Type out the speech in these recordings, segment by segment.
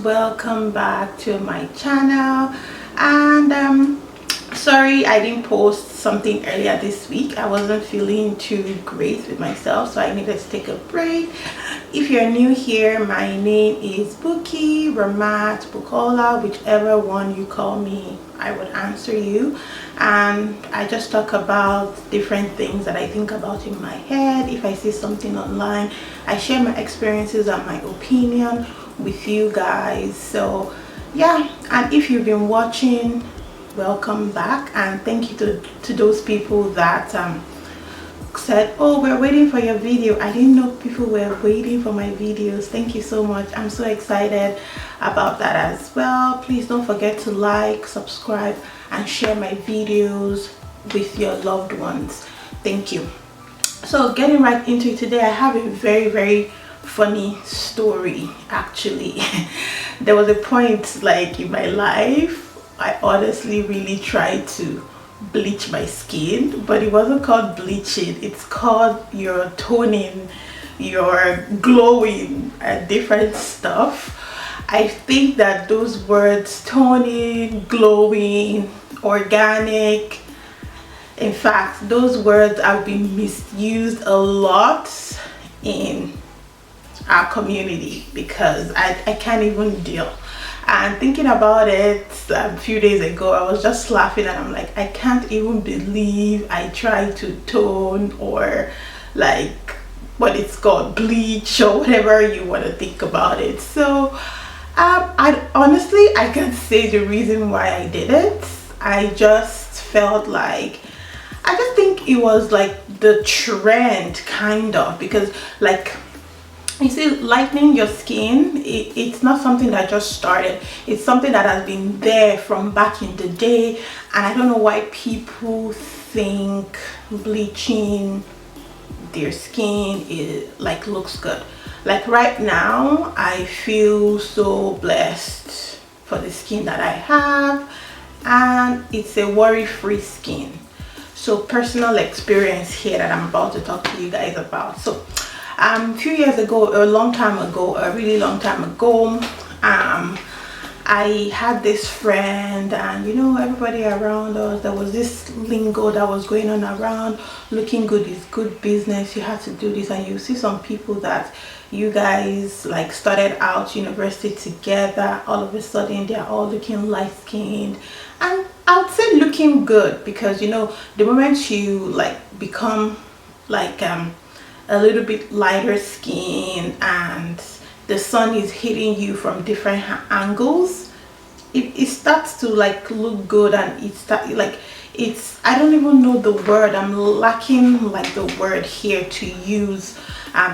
welcome back to my channel. And sorry I didn't post something earlier this week. I wasn't feeling too great with myself, so I needed to take a break. If you're new here, my name is Buki, Ramat, Bukola, whichever one you call me, I would answer you. And I just talk about different things that I think about in my head. If I see something online, I share my experiences and my opinion with you guys. So yeah, and if you've been watching, welcome back, and thank you to those people that said, oh, we're waiting for your video. I didn't know people were waiting for my videos. Thank you so much. I'm so excited about that as well. Please don't forget to like, subscribe, and share my videos with your loved ones. Thank you. So getting right into it today, I have a very funny story. Actually, there was a point like in my life I honestly really tried to bleach my skin, but it wasn't called bleaching. It's called your toning, your glowing, and different stuff. I think that those words, toning, glowing, organic, in fact those words have been misused a lot in our community because I can't even deal. And thinking about it a few days ago, I was just laughing and I'm like, I can't even believe I tried to tone, or like what it's called, bleach, or whatever you want to think about it. So I honestly, I can't say the reason why I did it. I just felt like, I just think it was like the trend kind of, because like, you see, lightening your skin, it's not something that just started. It's something that has been there from back in the day, and I don't know why people think bleaching their skin like looks good. Like right now, I feel so blessed for the skin that I have, and it's a worry-free skin. So personal experience here that I'm about to talk to you guys about. So a few years ago, a long time ago, a really long time ago, I had this friend, and you know, everybody around us, there was this lingo that was going on around, looking good is good business, you have to do this. And you see some people that you guys like started out university together, all of a sudden they're all looking light-skinned, and I would say looking good, because you know, the moment you like become like a little bit lighter skin and the sun is hitting you from different angles, it starts to like look good. And it's, I don't even know the word, I'm lacking like the word here to use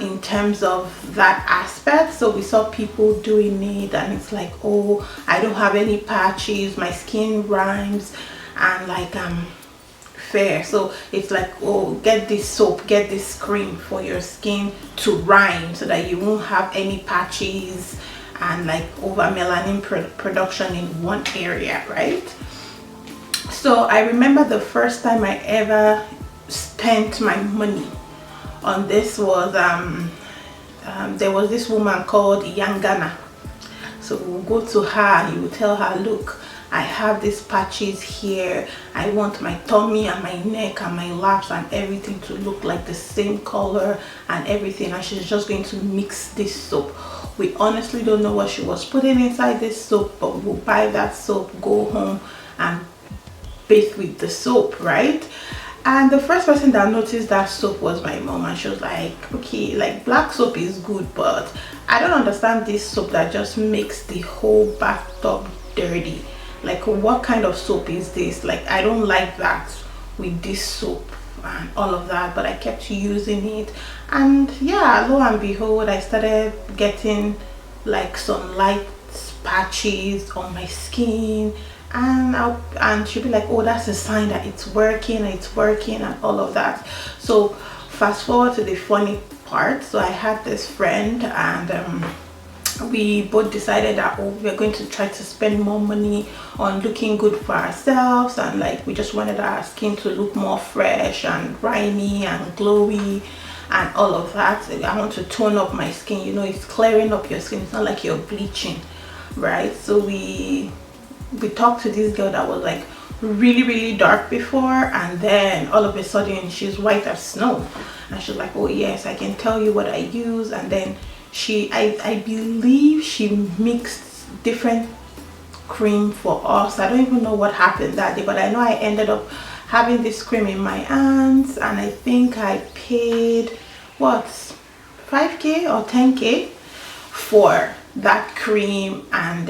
in terms of that aspect. So we saw people doing it, and it's like, oh, I don't have any patches, my skin rhymes, and like fair. So it's like, oh, get this soap, get this cream for your skin to rhyme, so that you won't have any patches and like over melanin production in one area, right? So I remember the first time I ever spent my money on this was there was this woman called Yangana. So we'll go to her and you will tell her, look, I have these patches here, I want my tummy and my neck and my laps and everything to look like the same color and everything, and she's just going to mix this soap. We honestly don't know what she was putting inside this soap, but we'll buy that soap, go home and bathe with the soap, right? And the first person that noticed that soap was my mom, and she was like, okay, like black soap is good, but I don't understand this soap that just makes the whole bathtub dirty. Like, what kind of soap is this? Like, I don't like that with this soap and all of that. But I kept using it, and yeah, lo and behold, I started getting like some light patches on my skin, and she'll be like, oh, that's a sign that it's working and all of that. So fast forward to the funny part. So I had this friend, and we both decided that, oh, we're going to try to spend more money on looking good for ourselves, and like we just wanted our skin to look more fresh and grimy and glowy and all of that. I want to tone up my skin, you know, it's clearing up your skin. It's not like you're bleaching, right? So we talked to this girl that was like really dark before, and then all of a sudden she's white as snow, and she's like, oh yes, I can tell you what I use. And then I believe she mixed different cream for us. I don't even know what happened that day, but I know I ended up having this cream in my hands, and I think I paid what, 5k or 10k for that cream. And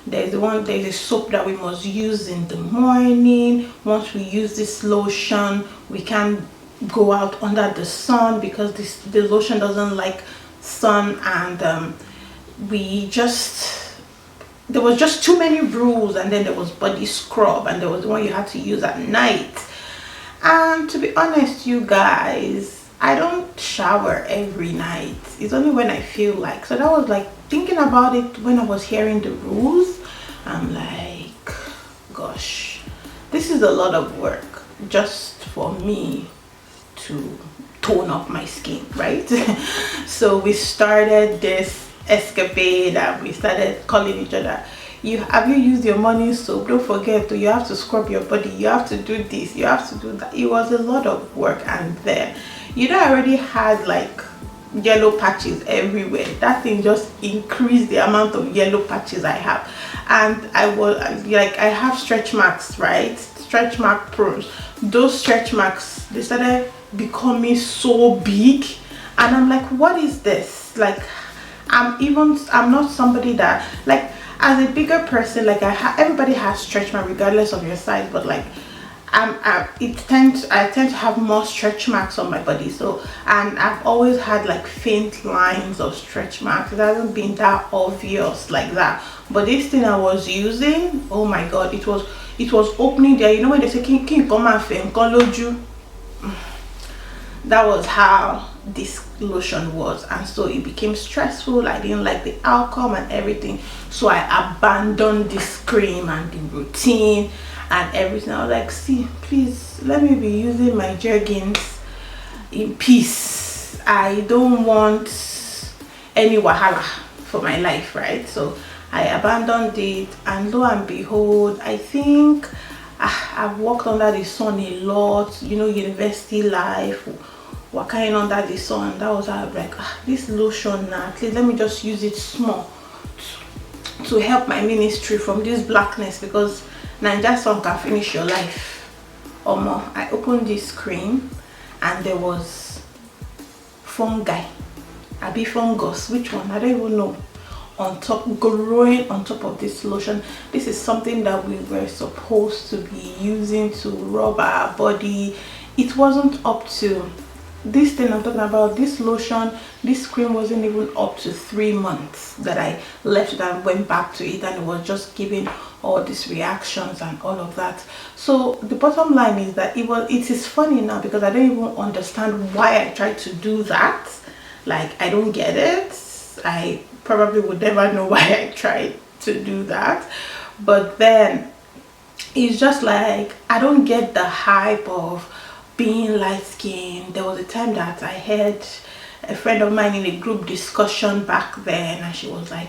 there's a soap that we must use in the morning. Once we use this lotion, we can go out under the sun because the lotion doesn't like sun. And there was just too many rules. And then there was body scrub, and there was the one you had to use at night. And to be honest, you guys, I don't shower every night. It's only when I feel like. So that was like thinking about it when I was hearing the rules. I'm like, gosh, this is a lot of work just for me to tone up my skin, right? So we started this escapade, and we started calling each other, have you used your morning soap? Don't forget, you have to scrub your body, you have to do this, you have to do that. It was a lot of work. And then, I already had like yellow patches everywhere. That thing just increased the amount of yellow patches I have. And I was like, I have stretch marks, right? Stretch mark pros. Those stretch marks, they started becoming so big, and I'm like, what is this? Like, I'm not somebody that, like, as a bigger person, like everybody has stretch mark regardless of your size, but like I tend to have more stretch marks on my body. So, and I've always had like faint lines of stretch marks. It hasn't been that obvious like that. But this thing I was using, oh my god, it was opening there. You know when they say can you come and film you? That was how this lotion was. And so it became stressful. I didn't like the outcome and everything, so I abandoned this cream and the routine and everything. I was like, see, please let me be using my jergens in peace. I don't want any wahala for my life, right? So I abandoned it, and lo and behold, I think I've worked under the sun a lot, university life, working under the sun. That was how I was like, this lotion now, at least let me just use it small to help my ministry from this blackness, because Ninja sun can finish your life. I opened this cream and there was fungi, fungus, which one, I don't even know, growing on top of this lotion. This is something that we were supposed to be using to rub our body. It wasn't up to, this thing I'm talking about, this lotion, this cream wasn't even up to 3 months that I left it and went back to it, and it was just giving all these reactions and all of that. So the bottom line is that it is funny now, because I don't even understand why I tried to do that. Like, I don't get it. I probably would never know why I tried to do that. But then it's just like, I don't get the hype of being light skinned. There was a time that I had a friend of mine in a group discussion back then, and she was like,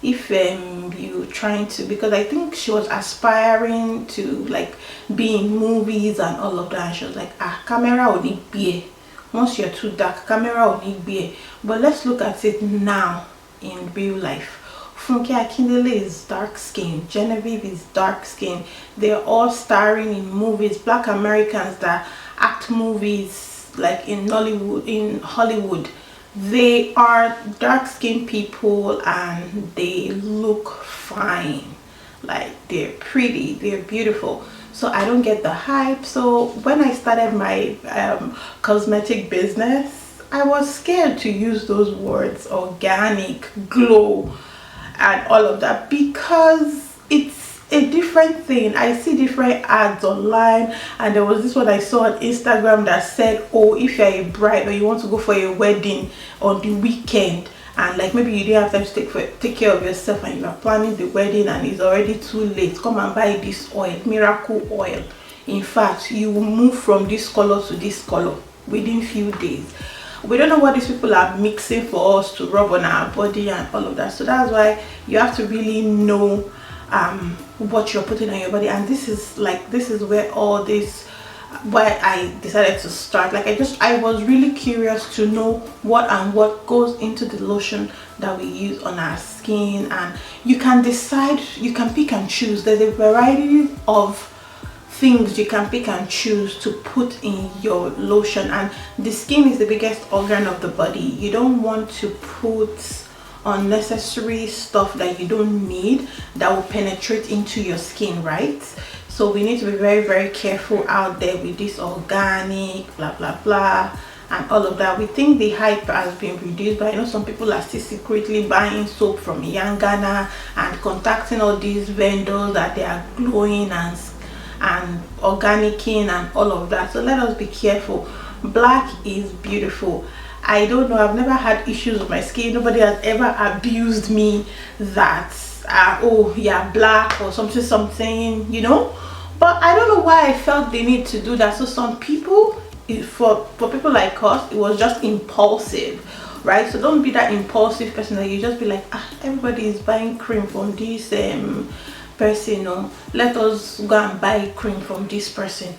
if you trying to, because I think she was aspiring to like be in movies and all of that, and she was like, camera only be, once you're too dark, camera only be. But let's look at it now in real life. Funke Akindele is dark skin, Genevieve is dark skin. They're all starring in movies, black Americans that act movies like in Hollywood. They are dark skinned people and they look fine. Like, they're pretty, they're beautiful. So I don't get the hype. So when I started my cosmetic business, I was scared to use those words, organic, glow, and all of that, because it's a different thing. I see different ads online, and there was this one I saw on Instagram that said, oh, if you're a bride or you want to go for a wedding on the weekend, and like maybe you didn't have time to take care of yourself, and you are planning the wedding and it's already too late, come and buy this oil, miracle oil. In fact, you will move from this color to this color within few days. we don't know what these people are mixing for us to rub on our body and all of that. So that's why you have to really know what you're putting on your body. And this is where all this, why I decided to start. Like I was really curious to know what goes into the lotion that we use on our skin. And you can decide, you can pick and choose. There's a variety of things you can pick and choose to put in your lotion. And the skin is the biggest organ of the body. You don't want to put unnecessary stuff that you don't need that will penetrate into your skin, right? So we need to be very, very careful out there with this organic blah blah blah and all of that. We think the hype has been reduced, but I know some people are still secretly buying soap from Yangana and contacting all these vendors that they are glowing and organicing and all of that. So let us be careful. Black is beautiful. I don't know, I've never had issues with my skin. Nobody has ever abused me that oh yeah, black or something, you know. But I don't know why I felt the need to do that. So some people, for people like us, it was just impulsive, right? So don't be that impulsive person that you just be like, everybody is buying cream from this person, no, let us go and buy cream from this person.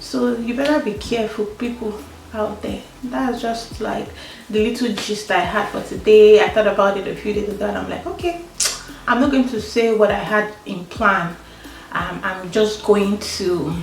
So you better be careful, people out there. That's just like the little gist I had for today. I thought about it a few days ago and I'm like, okay, I'm not going to say what I had in plan. I'm just going to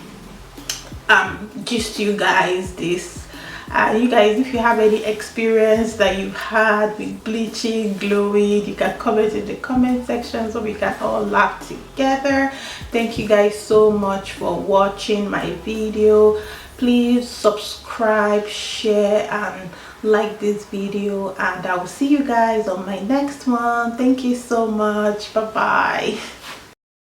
gist you guys this. You guys, if you have any experience that you've had with bleaching, glowing, you can comment in the comment section so we can all laugh together. Thank you guys so much for watching my video. Please subscribe, share and like this video, and I will see you guys on my next one. Thank you so much. Bye bye.